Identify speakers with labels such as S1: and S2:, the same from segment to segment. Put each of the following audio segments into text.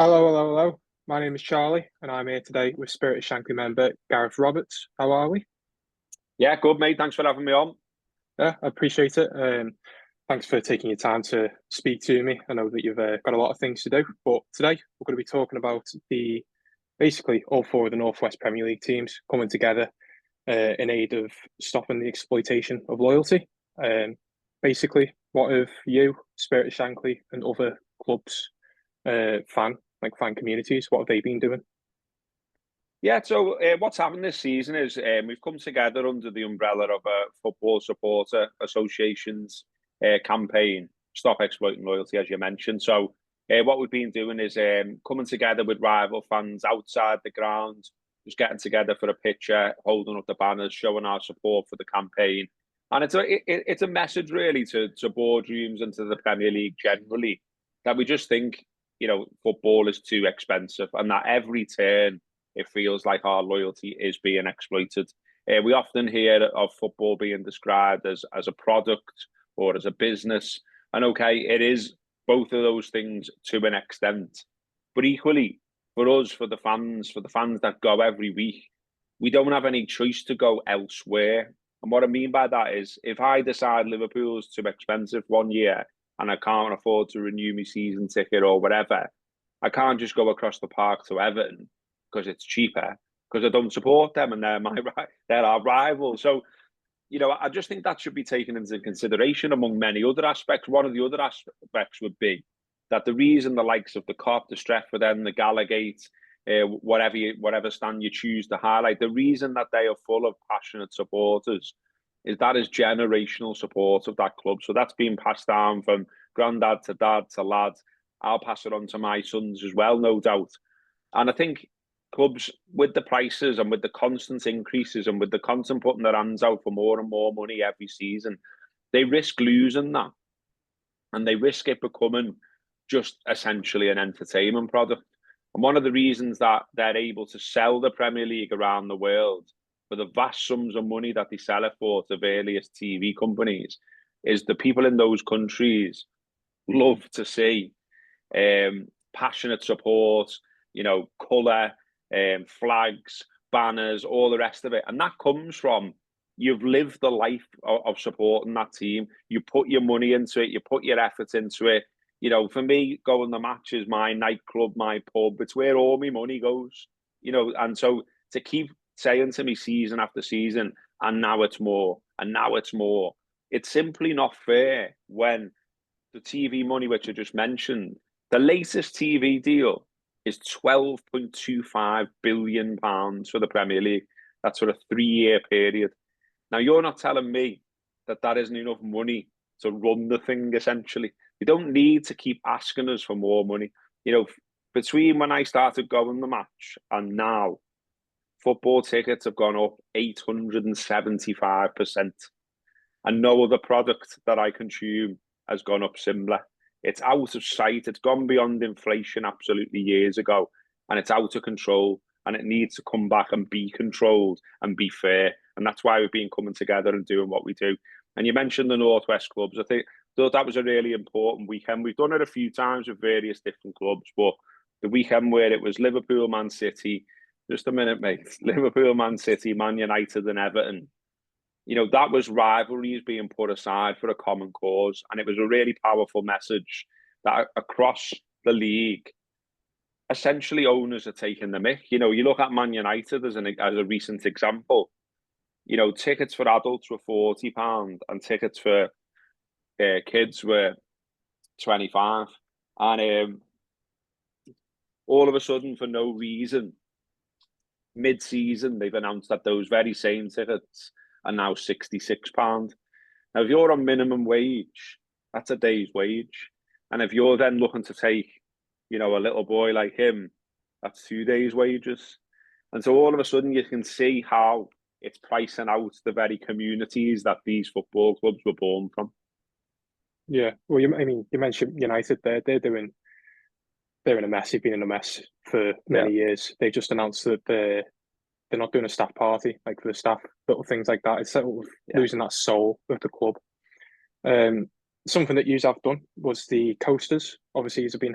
S1: Hello. My name is Charlie, and I'm here today with Spirit of Shankly member Gareth Roberts. How are we?
S2: Yeah, good, mate. Thanks for having me on.
S1: Yeah, I appreciate it. Thanks for taking your time to speak to me. I know that you've got a lot of things to do, but today we're going to be talking about the basically all four of the Northwest Premier League teams coming together in aid of stopping the exploitation of loyalty. Basically, what have you, Spirit of Shankly, and other clubs, fan communities, what have they been doing?
S2: Yeah, so what's happened this season is we've come together under the umbrella of a football supporter association's campaign, Stop Exploiting Loyalty, as you mentioned. So what we've been doing is coming together with rival fans outside the ground, just getting together for a picture, holding up the banners, showing our support for the campaign. And it's a message really to boardrooms and to the Premier League generally that we just think, football is too expensive and that every turn it feels like our loyalty is being exploited. We often hear of football being described as a product or as a business. And okay, it is both of those things to an extent. But equally, for us, for the fans that go every week, we don't have any choice to go elsewhere. And what I mean by that is if I decide Liverpool's too expensive one year and I can't afford to renew my season ticket or whatever, I can't just go across the park to Everton because it's cheaper, because I don't support them and they're our rivals. So, I just think that should be taken into consideration among many other aspects. One of the other aspects would be that the reason the likes of the Cop, the Stretford End, the Gallagate, whatever stand you choose to highlight, the reason that they are full of passionate supporters is that is generational support of that club. So that's been passed down from granddad to dad to lad. I'll pass it on to my sons as well, no doubt. And I think clubs with the prices and with the constant increases and with the constant putting their hands out for more and more money every season, they risk losing that. And they risk it becoming just essentially an entertainment product. And one of the reasons that they're able to sell the Premier League around the world for the vast sums of money that they sell it for to various TV companies is the people in those countries love to see passionate support, colour, flags, banners, all the rest of it. And that comes from you've lived the life of supporting that team. You put your money into it, you put your efforts into it. For me, going to the match is my nightclub, my pub. It's where all my money goes. And so to keep saying to me season after season, and now it's more, and now it's more, it's simply not fair when the TV money, which I just mentioned, the latest TV deal is £12.25 billion for the Premier League. That's for a 3-year period. Now, you're not telling me that that isn't enough money to run the thing, essentially. You don't need to keep asking us for more money. Between when I started going the match and now, football tickets have gone up 875%. And no other product that I consume has gone up similar. It's out of sight. It's gone beyond inflation absolutely years ago, and it's out of control. And it needs to come back and be controlled and be fair. And that's why we've been coming together and doing what we do. And you mentioned the Northwest clubs. I thought that was a really important weekend. We've done it a few times with various different clubs, but the weekend where it was Liverpool, Man City, just a minute, mate. Liverpool, Man City, Man United, and Everton. That was rivalries being put aside for a common cause. And it was a really powerful message that across the league, essentially owners are taking the mick. You look at Man United as a recent example. Tickets for adults were £40 and tickets for kids were 25. And all of a sudden, for no reason, mid-season, they've announced that those very same tickets are now £66. Now, if you're on minimum wage, that's a day's wage. And if you're then looking to take, a little boy like him, that's 2 days' wages. And so all of a sudden you can see how it's pricing out the very communities that these football clubs were born from.
S1: Yeah, well, you mentioned United there. They're in a mess. They've been in a mess for
S2: Yeah.
S1: many years. They just announced that they're not doing a staff party, like for the staff, little things like that. It's sort of losing that soul of the club. Something that you have done was the coasters. Obviously, you've been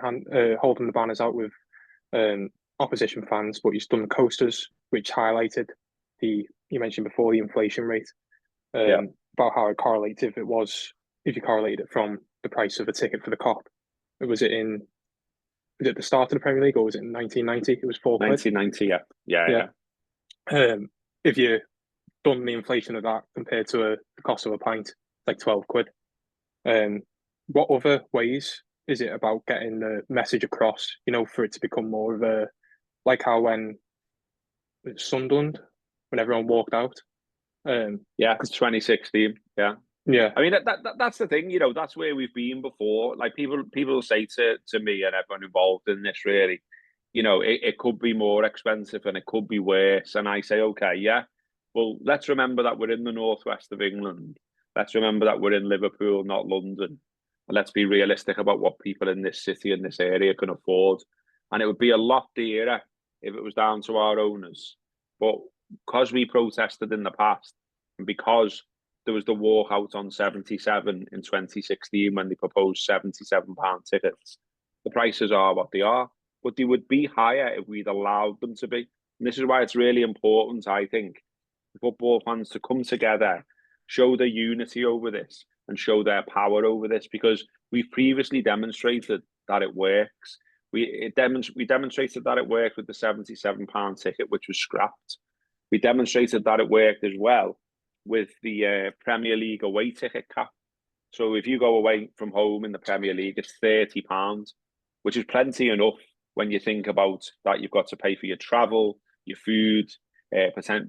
S1: holding the banners out with opposition fans, but he's done the coasters, which highlighted you mentioned before, the inflation rate,
S2: Yeah.
S1: about how it correlates if you correlated it from the price of a ticket for the Cop. Was it the start of the Premier League, or was it in 1990? It was £4.
S2: 1990, yeah.
S1: If you done the inflation of that compared to the cost of a pint, like £12. What other ways is it about getting the message across? For it to become more of a, like how when Sunderland, when everyone walked out.
S2: Yeah, 2016. Yeah.
S1: Yeah.
S2: I mean, that's the thing, that's where we've been before. Like people say to me and everyone involved in this, really, it could be more expensive and it could be worse. And I say, okay, yeah, well, let's remember that we're in the northwest of England. Let's remember that we're in Liverpool, not London. And let's be realistic about what people in this city and this area can afford. And it would be a lot dearer if it was down to our owners. But because we protested in the past, and because there was the walkout on 77 in 2016 when they proposed £77 tickets, the prices are what they are. But they would be higher if we'd allowed them to be. And this is why it's really important, I think, for football fans to come together, show their unity over this, and show their power over this, because we've previously demonstrated that it works. We demonstrated that it worked with the £77 ticket, which was scrapped. We demonstrated that it worked as well with the Premier League away ticket cap. So if you go away from home in the Premier League, it's £30, which is plenty enough when you think about that you've got to pay for your travel, your food,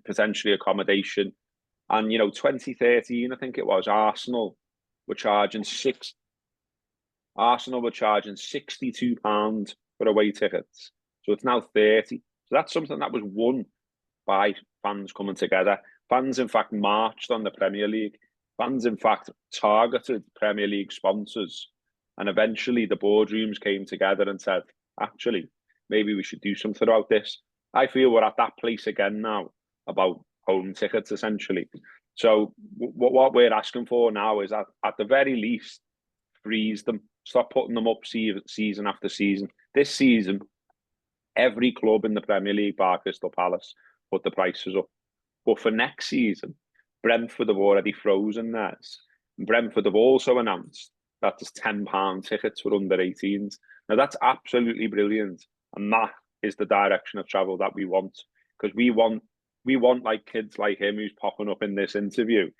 S2: potentially accommodation. And 2013, I think it was, Arsenal were charging £62 for away tickets. So it's now 30. So that's something that was won by fans coming together. Fans, in fact, marched on the Premier League. Fans, in fact, targeted Premier League sponsors. And eventually the boardrooms came together and said, actually, maybe we should do something about this. I feel we're at that place again now about home tickets, essentially. So what we're asking for now is that, at the very least, freeze them. Stop putting them up season after season. This season, every club in the Premier League, bar Crystal Palace, put the prices up. But for next season, Brentford have already frozen theirs. And Brentford have also announced that there's £10 tickets for under 18s. Now, that's absolutely brilliant. And that is the direction of travel that we want. Because we want like kids like him who's popping up in this interview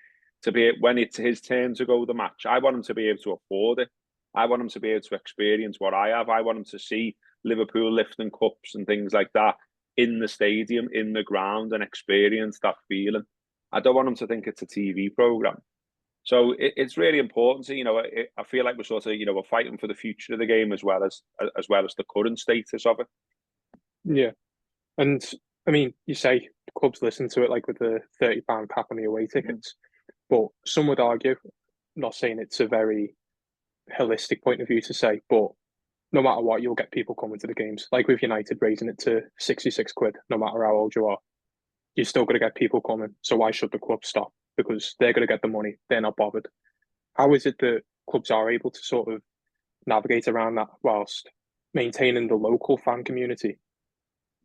S2: to be, when it's his turn to go the match, I want him to be able to afford it. I want him to be able to experience what I have. I want him to see Liverpool lifting cups and things like that in the stadium, in the ground, and experience that feeling. I don't want him to think it's a TV program. So it's really important to, I feel like we're sort of, we're fighting for the future of the game as well as the current status of it.
S1: Yeah. And I mean, you say clubs listen to it, like with the £30 cap on the away tickets, but some would argue, not saying it's a very holistic point of view to say, but no matter what, you'll get people coming to the games. Like with United raising it to £66, no matter how old you are, you're still going to get people coming. So why should the club stop? Because they're going to get the money. They're not bothered. How is it that clubs are able to sort of navigate around that whilst maintaining the local fan community,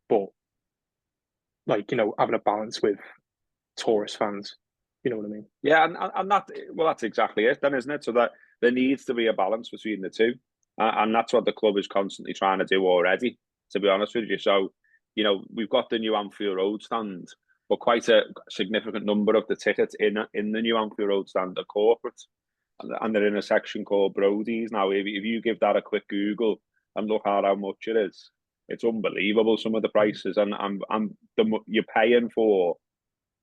S1: but having a balance with tourist fans? You know what I mean?
S2: Yeah, and that's exactly it then, isn't it? So that there needs to be a balance between the two. And that's what the club is constantly trying to do already, to be honest with you. So, we've got the new Anfield Road stand, but quite a significant number of the tickets in the new Anfield Road stand are corporate. And they're in a section called Brody's. Now, if you give that a quick Google and look at how much it is, it's unbelievable, some of the prices. And you're paying for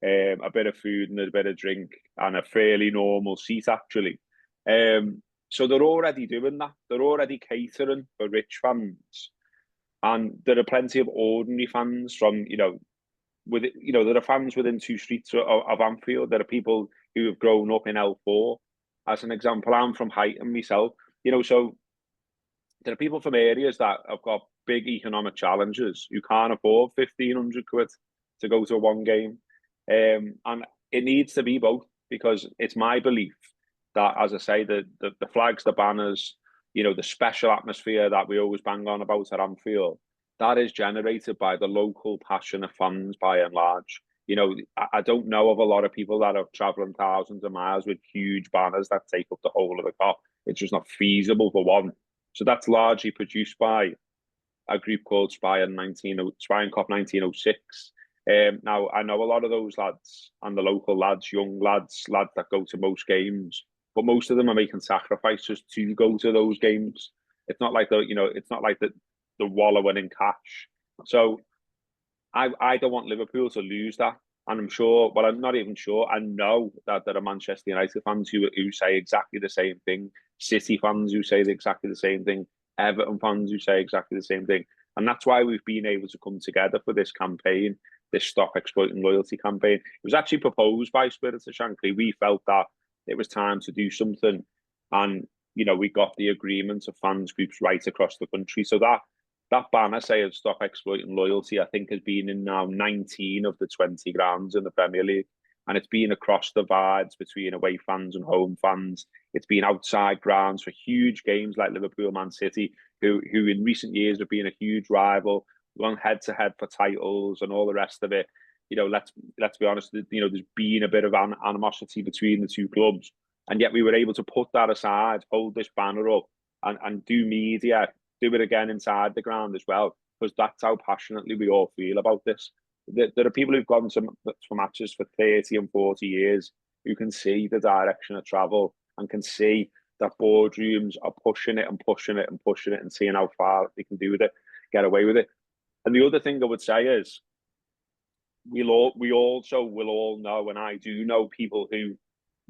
S2: a bit of food and a bit of drink and a fairly normal seat, actually. So they're already doing that. They're already catering for rich fans. And there are plenty of ordinary fans from, there are fans within 2 streets of Anfield. There are people who have grown up in L4. As an example, I'm from Highton myself. So there are people from areas that have got big economic challenges who can't afford £1,500 to go to one game. And it needs to be both, because it's my belief that, as I say, the flags, the banners, the special atmosphere that we always bang on about at Anfield, that is generated by the local passionate fans by and large. You know, I don't know of a lot of people that are traveling thousands of miles with huge banners that take up the whole of the Kop. It's just not feasible for one. So that's largely produced by a group called Spine Kop 1906. Now, I know a lot of those lads and the local lads, young lads that go to most games, but most of them are making sacrifices to go to those games. It's not like it's not like the wallowing in cash. So I don't want Liverpool to lose that. And I'm sure, well, I'm not even sure. I know that there are Manchester United fans who say exactly the same thing, City fans who say exactly the same thing, Everton fans who say exactly the same thing. And that's why we've been able to come together for this campaign, this Stop Exploiting Loyalty campaign. It was actually proposed by Spirit of Shankly. We felt that it was time to do something. And, we got the agreement of fans groups right across the country. So that banner saying Stop Exploiting Loyalty, I think, has been in now 19 of the 20 grounds in the Premier League. And it's been across divides between away fans and home fans. It's been outside grounds for huge games like Liverpool, Man City, who in recent years have been a huge rival, gone head to head for titles and all the rest of it. Let's be honest, there's been a bit of animosity between the two clubs. And yet we were able to put that aside, hold this banner up and do media, do it again inside the ground as well, because that's how passionately we all feel about this. There are people who've gone to matches for 30 and 40 years who can see the direction of travel and can see that boardrooms are pushing it and pushing it and pushing it and seeing how far they can do with it, get away with it. And the other thing I would say is we also will all know, and I do know people who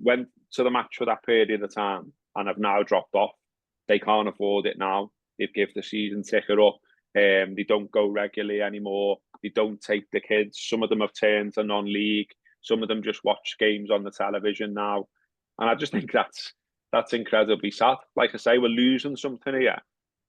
S2: went to the match for that period of time and have now dropped off. They can't afford it now. They've given the season ticket up. They don't go regularly anymore. They don't take the kids. Some of them have turned to non-league. Some of them just watch games on the television now. And I just think that's incredibly sad. Like I say, we're losing something here.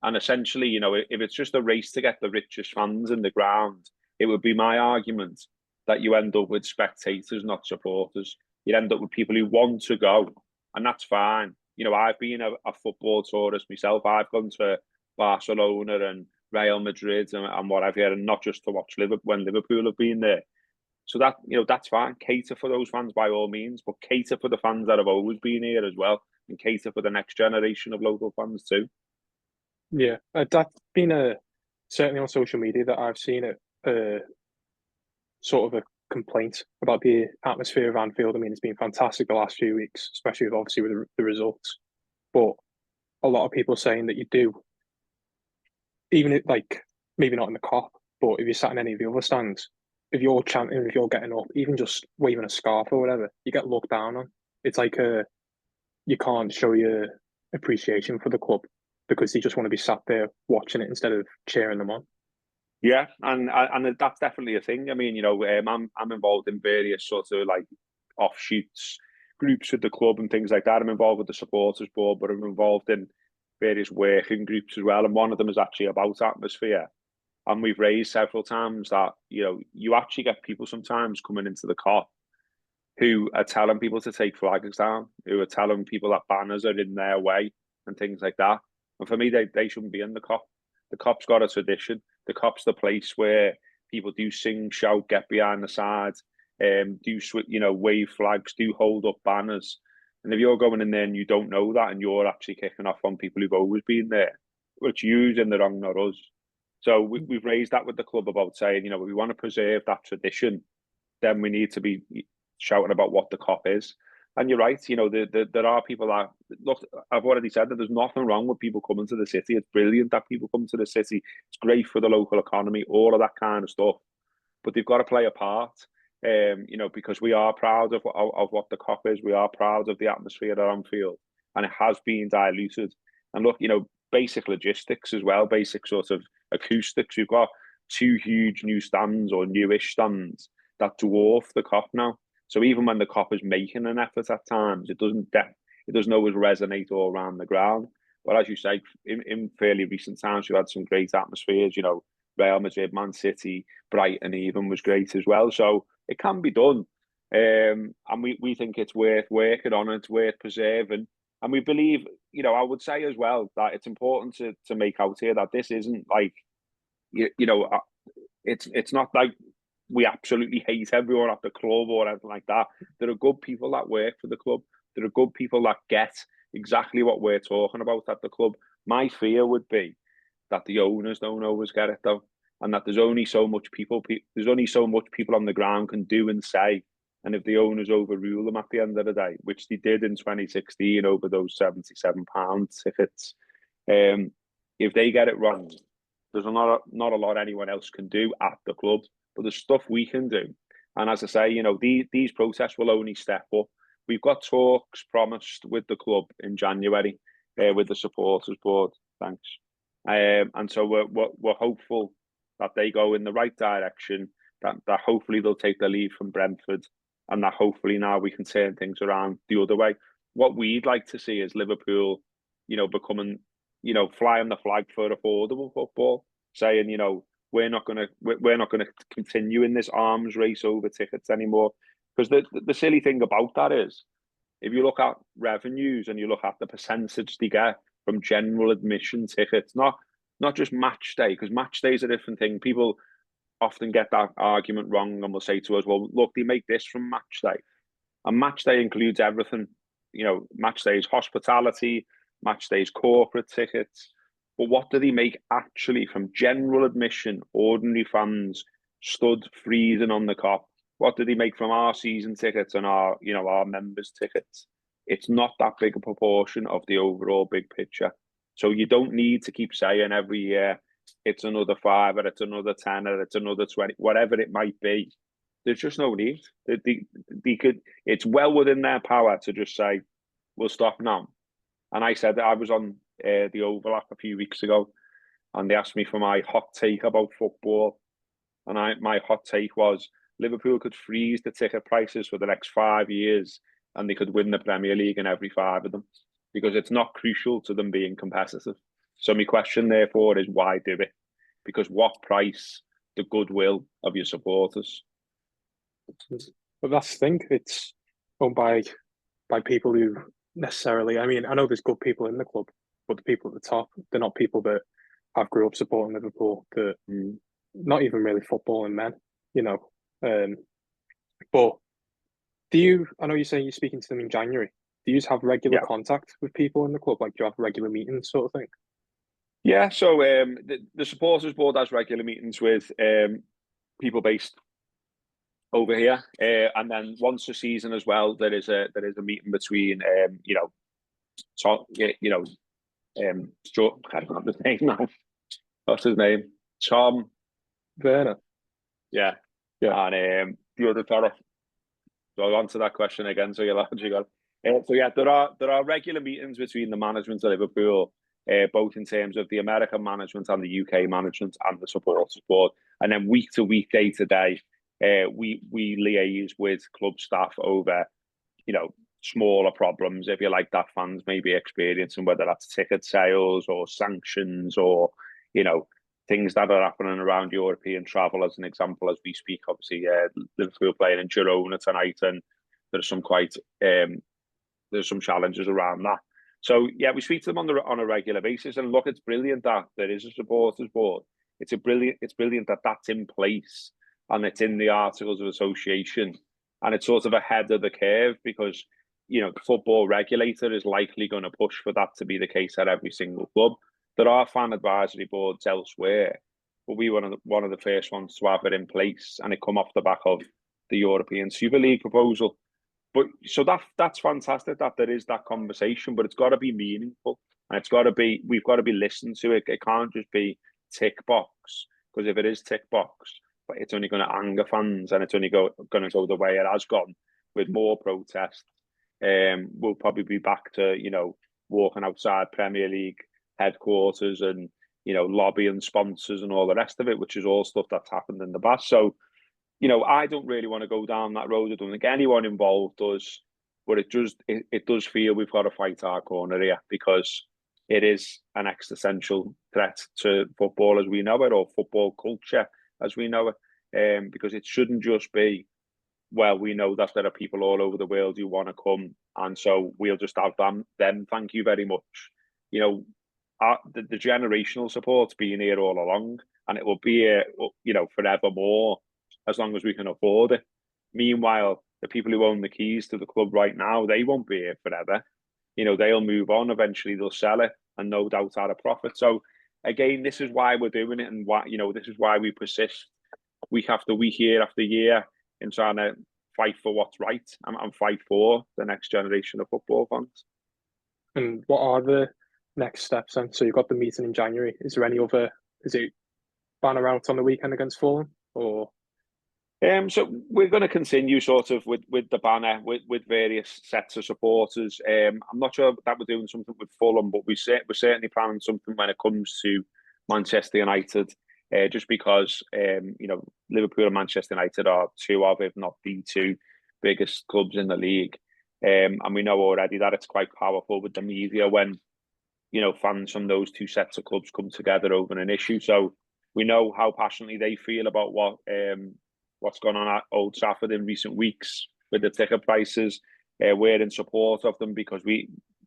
S2: And essentially, if it's just a race to get the richest fans in the ground, it would be my argument that you end up with spectators, not supporters. You end up with people who want to go, and that's fine. I've been a football tourist myself. I've gone to Barcelona and Real Madrid and what I've heard, and not just to watch Liverpool when Liverpool have been there. So that's fine. Cater for those fans by all means, but cater for the fans that have always been here as well, and cater for the next generation of local fans too.
S1: Yeah, that's been certainly on social media that I've seen it. Sort of a complaint about the atmosphere of Anfield. I mean, it's been fantastic the last few weeks, especially obviously with the results. But a lot of people saying that you do, even if, like, maybe not in the Kop, but if you're sat in any of the other stands, if you're chanting, if you're getting up, even just waving a scarf or whatever, you get looked down on. It's like you can't show your appreciation for the club because you just want to be sat there watching it instead of cheering them on.
S2: Yeah, and that's definitely a thing. I mean, I'm involved in various sorts of like offshoots, groups with the club and things like that. I'm involved with the supporters board, but I'm involved in various working groups as well. And one of them is actually about atmosphere. And we've raised several times that, you actually get people sometimes coming into the Kop who are telling people to take flags down, who are telling people that banners are in their way and things like that. And for me, they shouldn't be in the Kop. The Kop's got a tradition. The Kop's the place where people do sing, shout, get behind the sides, wave flags, do hold up banners. And if you're going in there and you don't know that and you're actually kicking off on people who've always been there, well, it's you in the wrong, not us. So we've raised that with the club about saying, if we want to preserve that tradition, then we need to be shouting about what the Kop is. And you're right, there are people that, look, I've already said that there's nothing wrong with people coming to the city. It's brilliant that people come to the city. It's great for the local economy, all of that kind of stuff. But they've got to play a part, because we are proud of what the Kop is. We are proud of the atmosphere at Anfield, and it has been diluted. And look, basic logistics as well, basic sort of acoustics. We've got two huge new stands or newish stands that dwarf the Kop now. So even when the Kop is making an effort at times, it doesn't always resonate all around the ground. But as you say, in fairly recent times, we've had some great atmospheres. Real Madrid, Man City, Brighton even was great as well. So it can be done, and we think it's worth working on. It's worth preserving, and we believe. I would say as well that it's important to make out here that this isn't like you know, it's not like we absolutely hate everyone at the club or anything like that. There are good people that work for the club. There are good people that get exactly what we're talking about at the club. My fear would be that the owners don't always get it though, and that there's only so much people on the ground can do and say. And if the owners overrule them at the end of the day, which they did in 2016 over those £77 tickets, if they get it wrong, there's not a lot anyone else can do at the club, but there's stuff we can do. And as I say, you know, these protests will only step up. We've got talks promised with the club in January, with the supporters board. Thanks. And so we're hopeful that they go in the right direction. That hopefully they'll take the lead from Brentford, and that hopefully now we can turn things around the other way. What we'd like to see is Liverpool, you know, becoming, you know, flying the flag for affordable football, saying, you know, we're not going to continue in this arms race over tickets anymore. Because the silly thing about that is, if you look at revenues and you look at the percentage they get from general admission tickets, not just match day, because match day is a different thing. People often get that argument wrong and will say to us, well, look, they make this from match day. And match day includes everything. You know, match day is hospitality, match day is corporate tickets. But what do they make actually from general admission, ordinary fans stood freezing on the cop? What do they make from our season tickets and our members' tickets? It's not that big a proportion of the overall big picture. So you don't need to keep saying every year, it's another £5, or it's another £10, or it's another 20, whatever it might be. There's just no need. They could. It's well within their power to just say, we'll stop now. And I said that I was on the Overlap a few weeks ago, and they asked me for my hot take about football. And my hot take was, Liverpool could freeze the ticket prices for the next 5 years, and they could win the Premier League in every 5 of them, because it's not crucial to them being competitive. So my question, therefore, is why do it? Because what price? The goodwill of your supporters.
S1: But that's the thing. It's owned by people who necessarily. I mean, I know there's good people in the club, but the people at the top, they're not people that have grew up supporting Liverpool. That not even really footballing men, you know. But do you? I know you're saying you're speaking to them in January. Do you have regular contact with people in the club? Like, do you have regular meetings, sort of thing?
S2: Yeah. So the supporters board has regular meetings with people based over here, and then once a season as well, there is a meeting between I can't remember his name now. What's his name? Tom
S1: Werner.
S2: Yeah. And the other fella. So I'll answer that question again. So you'll got. So yeah, there are regular meetings between the management of Liverpool, both in terms of the American management and the UK management and the supporters board, and then week to week, day to day, we liaise with club staff over, you know, smaller problems, if you like, that fans may be experiencing, whether that's ticket sales or sanctions or, you know, things that are happening around European travel, as an example, as we speak. Obviously, Liverpool playing in Girona tonight, and there's some there's some challenges around that. So yeah, we speak to them on a regular basis, and look, it's brilliant that there is a supporters board. It's brilliant that that's in place and it's in the Articles of Association, and it's sort of ahead of the curve, because, you know, the football regulator is likely going to push for that to be the case at every single club. There are fan advisory boards elsewhere, but we were one of the first ones to have it in place, and it come off the back of the European Super League proposal. But so that's fantastic that there is that conversation, but it's got to be meaningful, and we've got to be listened to. It can't just be tick box, because if it is tick box, but it's only going to anger fans, and it's only going to go the way it has gone with more protests. We'll probably be back to, you know, walking outside Premier League headquarters and, you know, lobbying sponsors and all the rest of it, which is all stuff that's happened in the past. So, you know, I don't really want to go down that road. I don't think anyone involved does, but it does feel we've got to fight our corner here, because it is an existential threat to football as we know it, or football culture as we know it, because it shouldn't just be, well, we know that there are people all over the world who want to come, and so we'll just have them. Thank you very much. You know, the generational support's been here all along. and it will be here, forevermore, as long as we can afford it. Meanwhile, the people who own the keys to the club right now, they won't be here forever. They'll move on. Eventually, they'll sell it, and no doubt at a profit. So, again, this is why we're doing it, and this is why we persist week after week, year after year, in trying to fight for what's right and fight for the next generation of football fans.
S1: And what are the next steps then? So you've got the meeting in January. Is there any other? Is it banner out on the weekend against Fulham, or?
S2: So we're going to continue sort of with the banner with various sets of supporters. I'm not sure that we're doing something with Fulham, but we're certainly planning something when it comes to Manchester United. Just because Liverpool and Manchester United are two of, if not the two, biggest clubs in the league, and we know already that it's quite powerful with the media when fans from those two sets of clubs come together over an issue. So we know how passionately they feel about what's gone on at Old Trafford in recent weeks with the ticket prices. We're in support of them because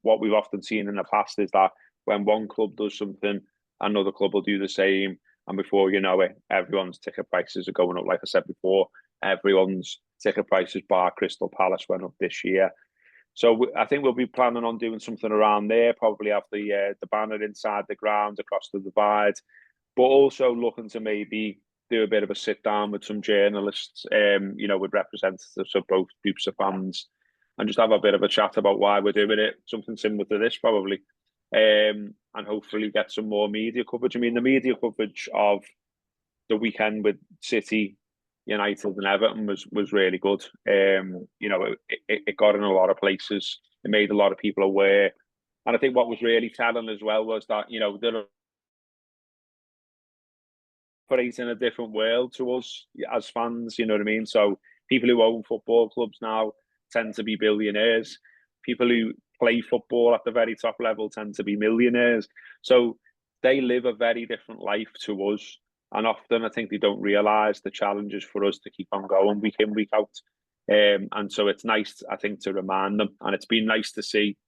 S2: what we've often seen in the past is that when one club does something, another club will do the same. And before you know it, everyone's ticket prices are going up. Like I said before, everyone's ticket prices bar Crystal Palace went up this year. So I think we'll be planning on doing something around there, probably have the banner inside the ground across the divide, but also looking to maybe do a bit of a sit down with some journalists, with representatives of both groups of fans, and just have a bit of a chat about why we're doing it, something similar to this probably. And hopefully get some more media coverage. I mean, the media coverage of the weekend with City, United and Everton was really good. It got in a lot of places. It made a lot of people aware. And I think what was really telling as well was that, they're operating a different world to us as fans, you know what I mean? So people who own football clubs now tend to be billionaires. People who play football at the very top level tend to be millionaires. So they live a very different life to us. And often I think they don't realise the challenges for us to keep on going week in, week out. And so it's nice, I think, to remind them. And it's been nice to see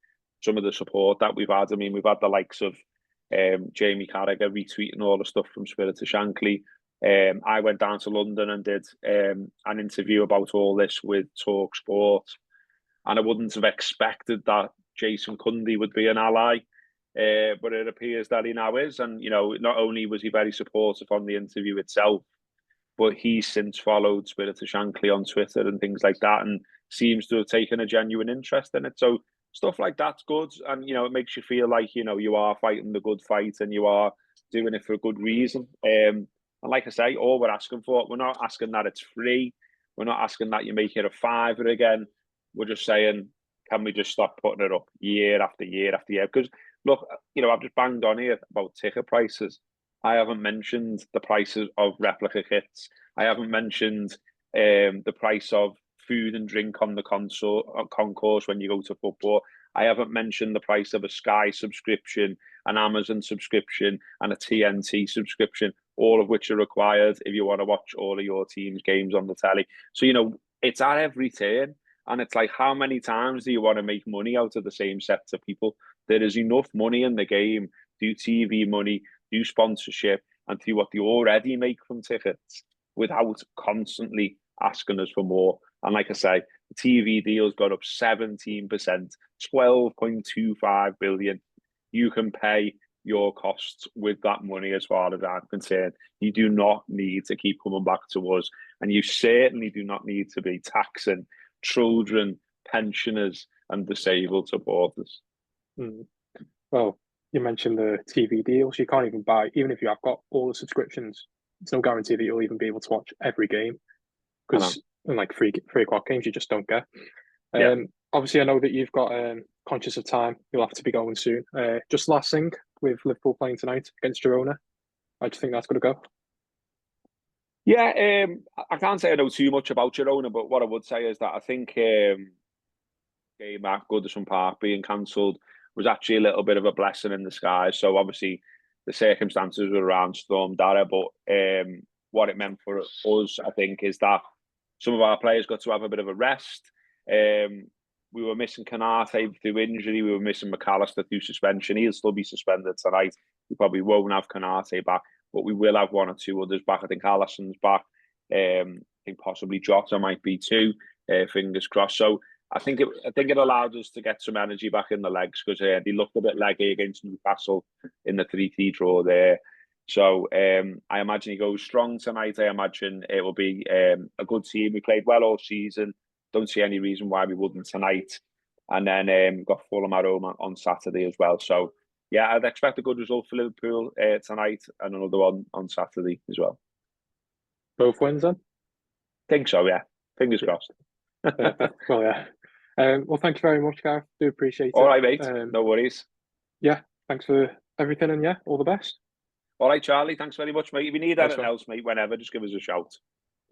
S2: some of the support that we've had. I mean, we've had the likes of Jamie Carragher retweeting all the stuff from Spirit to Shankly. I went down to London and did an interview about all this with Talk Sport. And I wouldn't have expected that Jason Cundy would be an ally, but it appears that he now is. And, not only was he very supportive on the interview itself, but he's since followed Spirit to Shankly on Twitter and things like that, and seems to have taken a genuine interest in it. So stuff like that's good. And, it makes you feel like, you are fighting the good fight and you are doing it for a good reason. And like I say, all we're asking for, we're not asking that it's free. We're not asking that you make it a fiver again. We're just saying, can we just stop putting it up year after year after year? Because, look, I've just banged on here about ticket prices. I haven't mentioned the prices of replica kits. I haven't mentioned the price of food and drink on the concourse when you go to football. I haven't mentioned the price of a Sky subscription, an Amazon subscription, and a TNT subscription, all of which are required if you want to watch all of your team's games on the telly. So, it's at every turn. And it's like, how many times do you want to make money out of the same sets of people? There is enough money in the game, do TV money, do sponsorship, and do what they already make from tickets without constantly asking us for more. And like I say, the TV deal's got up 17%, 12.25 billion. You can pay your costs with that money as far as I'm concerned. You do not need to keep coming back to us. And you certainly do not need to be taxing children, pensioners, and disabled supporters.
S1: Well, you mentioned the TV deals. You can't even buy, even if you have got all the subscriptions, it's no guarantee that you'll even be able to watch every game, because like 3 o'clock games, you just don't get. Obviously, I know that you've got conscious of time. You'll have to be going soon. Just last thing, with Liverpool playing tonight against Girona, how do you think that's going to go?
S2: Yeah, I can't say I know too much about Girona, but what I would say is that I think game at Goodison Park being cancelled was actually a little bit of a blessing in disguise. So obviously the circumstances were around Storm Dara, but what it meant for us, I think, is that some of our players got to have a bit of a rest. We were missing Canate through injury. We were missing McAllister through suspension. He'll still be suspended tonight. We probably won't have Canate back. but we will have one or two others back. I think Allison's back. I think possibly Jota might be too. Fingers crossed. So I think it allowed us to get some energy back in the legs, because they looked a bit leggy against Newcastle in the 3-3 draw there. So I imagine he goes strong tonight. I imagine it will be a good team. We played well all season. Don't see any reason why we wouldn't tonight. And then got Fulham at home on Saturday as well. So yeah, I'd expect a good result for Liverpool tonight, and another one on Saturday as well.
S1: Both wins then?
S2: Think so, yeah. Fingers crossed.
S1: Well, yeah. Well, thank you very much, Gareth. Do appreciate it.
S2: All right, mate. No worries.
S1: Yeah, thanks for everything, and yeah, all the best.
S2: All right, Charlie. Thanks very much, mate. If you need
S1: Nice
S2: anything
S1: one.
S2: else, mate, whenever, just give us a shout.